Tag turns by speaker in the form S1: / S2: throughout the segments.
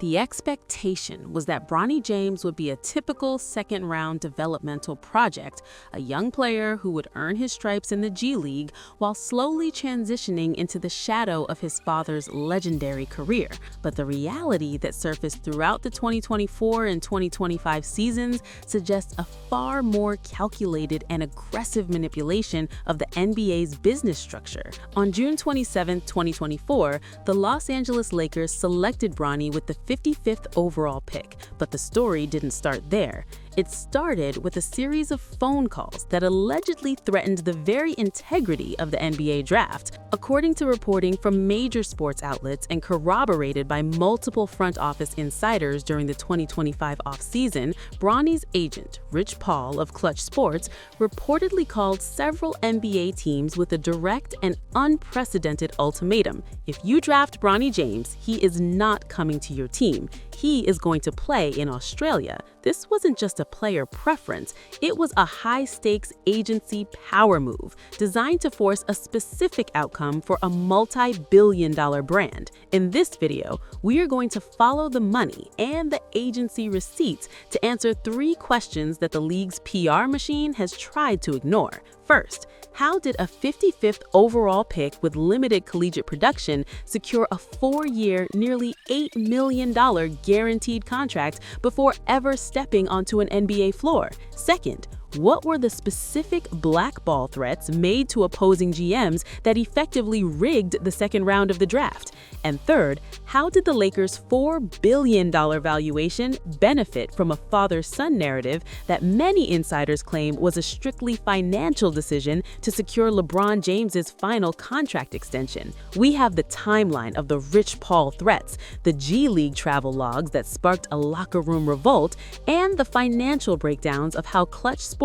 S1: The expectation was that Bronny James would be a typical second-round developmental project, a young player who would earn his stripes in the G League while slowly transitioning into the shadow of his father's legendary career. But the reality that surfaced throughout the 2024 and 2025 seasons suggests a far more calculated and aggressive manipulation of the NBA's business structure. On June 27, 2024, the Los Angeles Lakers selected Bronny with the 55th overall pick, but the story didn't start there. It started with a series of phone calls that allegedly threatened the very integrity of the NBA draft. According to reporting from major sports outlets and corroborated by multiple front office insiders during the 2025 offseason, Bronny's agent, Rich Paul of Klutch Sports, reportedly called several NBA teams with a direct and unprecedented ultimatum. If you draft Bronny James, he is not coming to your team. He is going to play in Australia. This wasn't just a player preference, it was a high-stakes agency power move designed to force a specific outcome for a multi-billion-dollar brand. In this video, we are going to follow the money and the agency receipts to answer 3 questions that the league's PR machine has tried to ignore. First, how did a 55th overall pick with limited collegiate production secure a 4-year, nearly $8 million guaranteed contract before ever stepping onto an NBA floor? Second, what were the specific blackball threats made to opposing GMs that effectively rigged the second round of the draft? And third, how did the Lakers' $4 billion valuation benefit from a father-son narrative that many insiders claim was a strictly financial decision to secure LeBron James's final contract extension? We have the timeline of the Rich Paul threats, the G League travel logs that sparked a locker room revolt, and the financial breakdowns of how Klutch Sports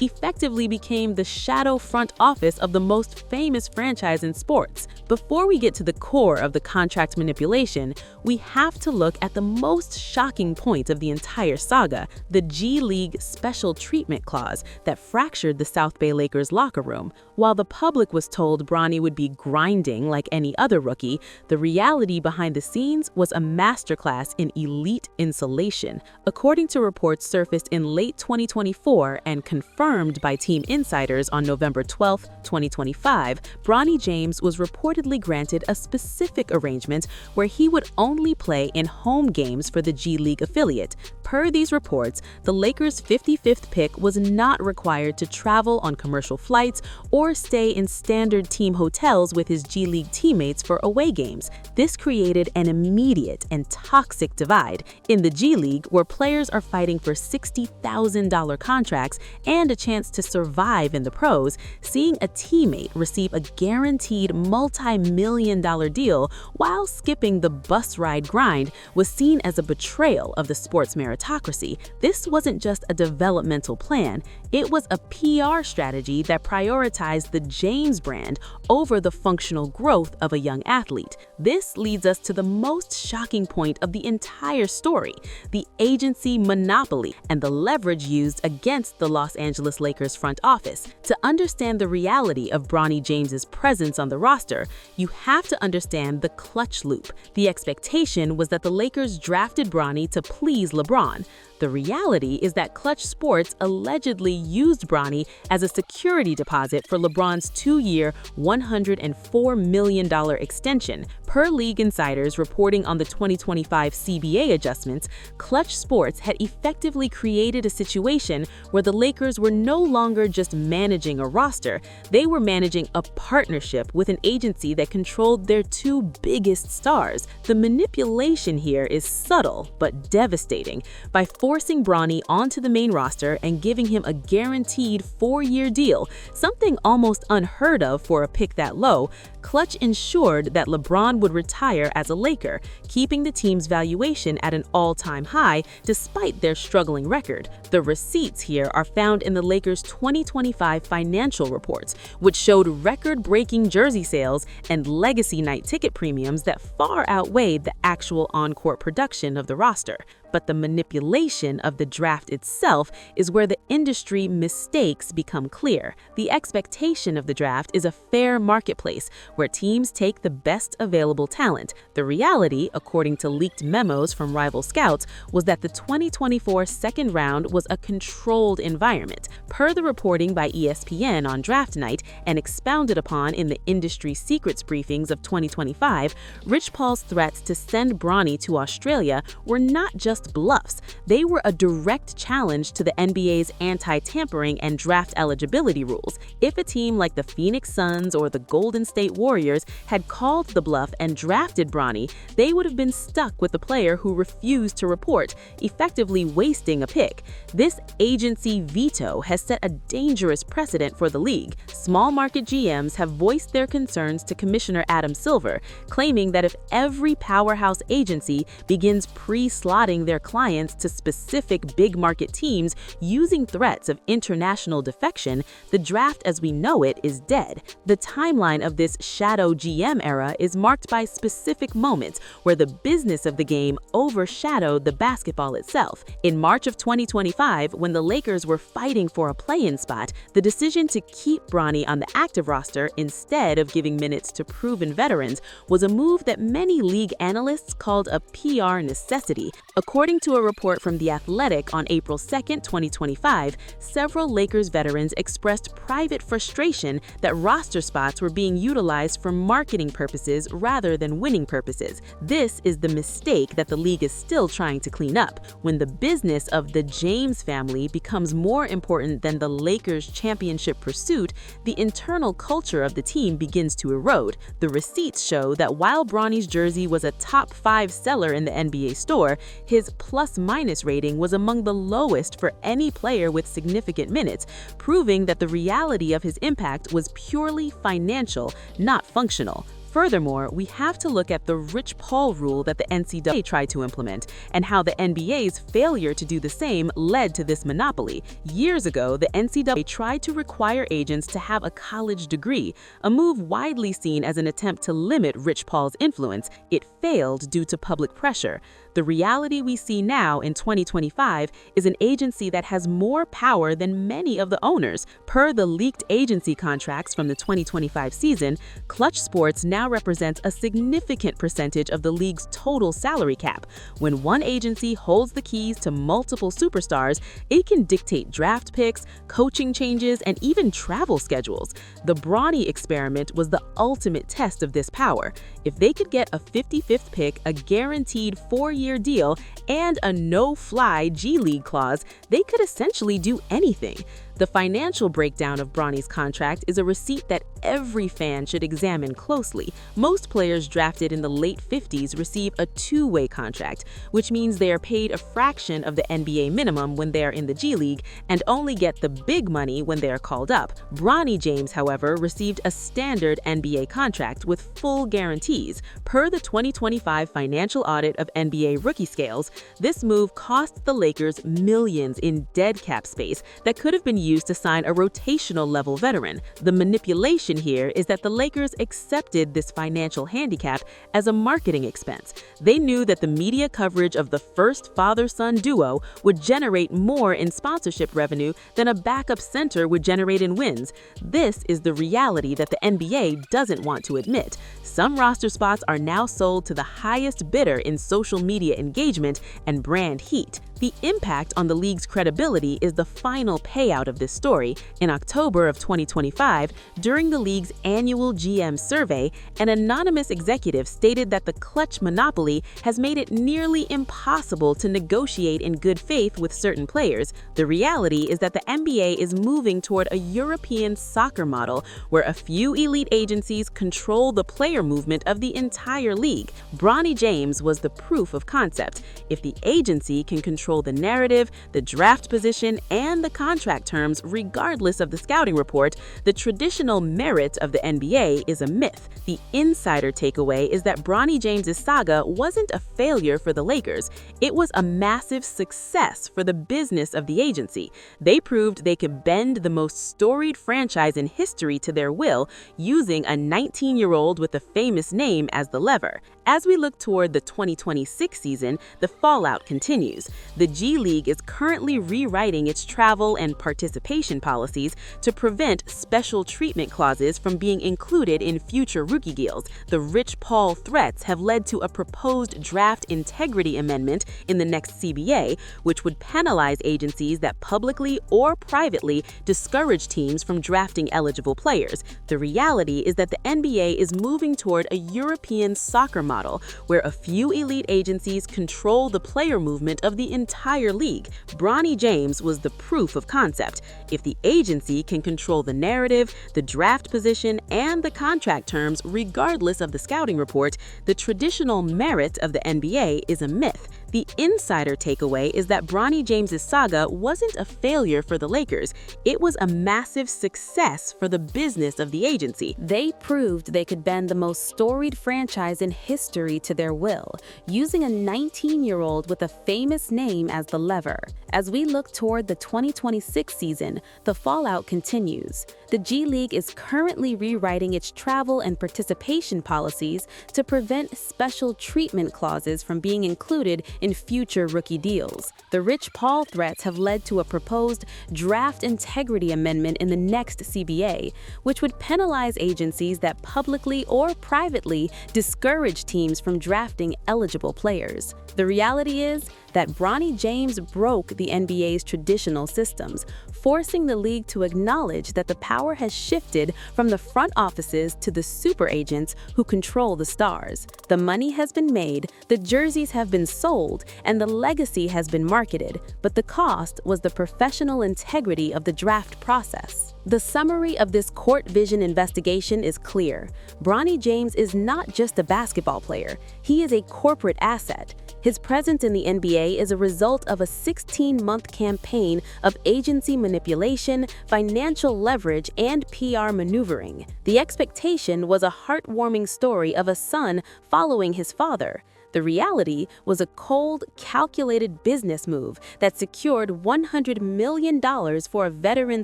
S1: effectively became the shadow front office of the most famous franchise in sports. Before we get to the core of the contract manipulation, we have to look at the most shocking point of the entire saga, the G League Special Treatment Clause that fractured the South Bay Lakers locker room. While the public was told Bronny would be grinding like any other rookie, the reality behind the scenes was a masterclass in elite insulation. According to reports surfaced in late 2024 and confirmed by team insiders on November 12, 2025, Bronny James was reportedly granted a specific arrangement where he would only play in home games for the G League affiliate. Per these reports, the Lakers' 55th pick was not required to travel on commercial flights or stay in standard team hotels with his G League teammates for away games. This created an immediate and toxic divide in the G League, where players are fighting for $60,000 contracts and a chance to survive in the pros. Seeing a teammate receive a guaranteed multi-million-dollar deal while skipping the bus ride grind was seen as a betrayal of the sports meritocracy. This wasn't just a developmental plan, it was a PR strategy that prioritized the James brand over the functional growth of a young athlete. This leads us to the most shocking point of the entire story, the agency monopoly and the leverage used against the Los Angeles Lakers front office. To understand the reality of Bronny James's presence on the roster, you have to understand the Klutch loop. The expectation was that the Lakers drafted Bronny to please LeBron. The reality is that Klutch Sports allegedly used Bronny as a security deposit for LeBron's 2-year, $104 million extension. Per league insiders reporting on the 2025 CBA adjustments, Klutch Sports had effectively created a situation where the Lakers were no longer just managing a roster, they were managing a partnership with an agency that controlled their 2 biggest stars. The manipulation here is subtle but devastating. By forcing Bronny onto the main roster and giving him a guaranteed 4-year deal, something almost unheard of for a pick that low, Klutch ensured that LeBron would retire as a Laker, keeping the team's valuation at an all-time high despite their struggling record. The receipts here are found in the Lakers' 2025 financial reports, which showed record-breaking jersey sales and legacy night ticket premiums that far outweighed the actual on-court production of the roster. But the manipulation of the draft itself is where the industry mistakes become clear. The expectation of the draft is a fair marketplace where teams take the best available talent. The reality, according to leaked memos from rival scouts, was that the 2024 second round was a controlled environment. Per the reporting by ESPN on draft night and expounded upon in the industry secrets briefings of 2025, Rich Paul's threats to send Bronny to Australia were not just bluffs. They were a direct challenge to the NBA's anti-tampering and draft eligibility rules. If a team like the Phoenix Suns or the Golden State Warriors had called the bluff and drafted Bronny, they would have been stuck with the player who refused to report, effectively wasting a pick. This agency veto has set a dangerous precedent for the league. Small market GMs have voiced their concerns to Commissioner Adam Silver, claiming that if every powerhouse agency begins pre-slotting their clients to specific big market teams using threats of international defection, the draft as we know it is dead. The timeline of this shadow GM era is marked by specific moments where the business of the game overshadowed the basketball itself. In March of 2025, when the Lakers were fighting for a play-in spot, the decision to keep Bronny on the active roster instead of giving minutes to proven veterans was a move that many league analysts called a PR necessity. According to a report from The Athletic on April 2, 2025, several Lakers veterans expressed private frustration that roster spots were being utilized for marketing purposes rather than winning purposes. This is the mistake that the league is still trying to clean up. When the business of the James family becomes more important than the Lakers' championship pursuit, the internal culture of the team begins to erode. The receipts show that while Bronny's jersey was a top 5 seller in the NBA store, his plus-minus rating was among the lowest for any player with significant minutes, proving that the reality of his impact was purely financial, not functional. Furthermore, we have to look at the Rich Paul rule that the NCAA tried to implement and how the NBA's failure to do the same led to this monopoly. Years ago, the NCAA tried to require agents to have a college degree, a move widely seen as an attempt to limit Rich Paul's influence. It failed due to public pressure. The reality we see now in 2025 is an agency that has more power than many of the owners. Per the leaked agency contracts from the 2025 season, Klutch Sports now represents a significant percentage of the league's total salary cap. When one agency holds the keys to multiple superstars, it can dictate draft picks, coaching changes, and even travel schedules. The Bronny experiment was the ultimate test of this power. If they could get a 55th pick, a guaranteed 4-year deal, and a no-fly G League clause, they could essentially do anything. The financial breakdown of Bronny's contract is a receipt that every fan should examine closely. Most players drafted in the late 50s receive a two-way contract, which means they are paid a fraction of the NBA minimum when they are in the G League and only get the big money when they are called up. Bronny James, however, received a standard NBA contract with full guarantees. Per the 2025 financial audit of NBA rookie scales, this move cost the Lakers millions in dead cap space that could have been used to sign a rotational level veteran. The manipulation here is that the Lakers accepted this financial handicap as a marketing expense. They knew that the media coverage of the first father-son duo would generate more in sponsorship revenue than a backup center would generate in wins. This is the reality that the NBA doesn't want to admit. Some roster spots are now sold to the highest bidder in social media engagement and brand heat. The impact on the league's credibility is the final payout of this story. In October of 2025, during the league's annual GM survey, an anonymous executive stated that the Klutch Monopoly has made it nearly impossible to negotiate in good faith with certain players. The reality is that the NBA is moving toward a European soccer model where a few elite agencies control the player movement of the entire league. Bronny James was the proof of concept. If the agency can control the narrative, the draft position, and the contract terms, terms regardless of the scouting report, the traditional merit of the NBA is a myth. The insider takeaway is that Bronny James' saga wasn't a failure for the Lakers. It was a massive success for the business of the agency. They proved they could bend the most storied franchise in history to their will, using a 19-year-old with a famous name as the lever. As we look toward the 2026 season, the fallout continues. The G League is currently rewriting its travel and participation policies to prevent special treatment clauses from being included in future rookie deals. The Rich Paul threats have led to a proposed draft integrity amendment in the next CBA, which would penalize agencies that publicly or privately discourage teams from drafting eligible players. The reality is that the NBA is moving toward a European soccer model, where a few elite agencies control the player movement of the entire league. Bronny James was the proof of concept. If the agency can control the narrative, the draft position, and the contract terms regardless of the scouting report, the traditional merit of the NBA is a myth. The insider takeaway is that Bronny James' saga wasn't a failure for the Lakers. It was a massive success for the business of the agency. They proved they could bend the most storied franchise in history to their will, using a 19-year-old with a famous name as the lever. As we look toward the 2026 season, the fallout continues. The G League is currently rewriting its travel and participation policies to prevent special treatment clauses from being included in future rookie deals. The Rich Paul threats have led to a proposed draft integrity amendment in the next CBA, which would penalize agencies that publicly or privately discourage teams from drafting eligible players. The reality is that Bronny James broke the NBA's traditional systems, forcing the league to acknowledge that the power has shifted from the front offices to the super agents who control the stars. The money has been made, the jerseys have been sold, and the legacy has been marketed, but the cost was the professional integrity of the draft process. The summary of this Court Vision investigation is clear. Bronny James is not just a basketball player, he is a corporate asset. His presence in the NBA is a result of a 16-month campaign of agency manipulation, financial leverage, and PR maneuvering. The expectation was a heartwarming story of a son following his father. The reality was a cold, calculated business move that secured $100 million for a veteran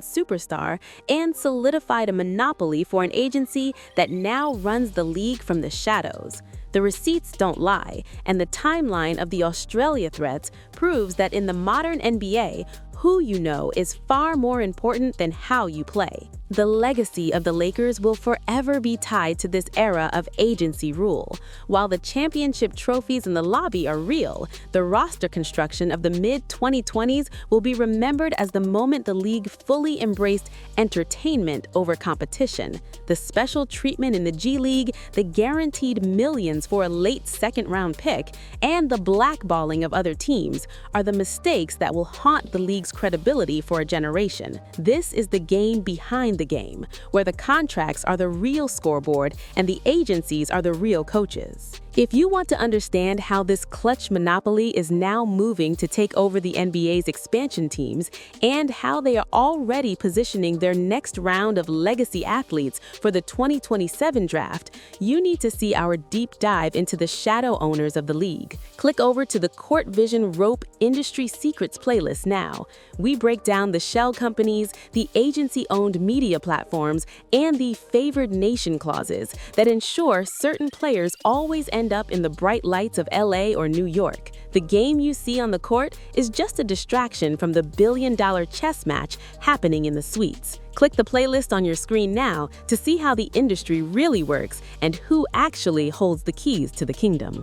S1: superstar and solidified a monopoly for an agency that now runs the league from the shadows. The receipts don't lie, and the timeline of the Australia threats proves that in the modern NBA, who you know is far more important than how you play. The legacy of the Lakers will forever be tied to this era of agency rule. While the championship trophies in the lobby are real, the roster construction of the mid-2020s will be remembered as the moment the league fully embraced entertainment over competition. The special treatment in the G League, the guaranteed millions for a late second-round pick, and the blackballing of other teams are the mistakes that will haunt the league's credibility for a generation. This is the game behind the game, where the contracts are the real scoreboard and the agencies are the real coaches. If you want to understand how this Klutch Monopoly is now moving to take over the NBA's expansion teams and how they are already positioning their next round of legacy athletes for the 2027 draft, you need to see our deep dive into the shadow owners of the league. Click over to the Court Vision Rope Industry Secrets playlist now. We break down the shell companies, the agency-owned media platforms, and the favored nation clauses that ensure certain players always end up in the bright lights of LA or New York. The game you see on the court is just a distraction from the billion-dollar chess match happening in the suites. Click the playlist on your screen now to see how the industry really works and who actually holds the keys to the kingdom.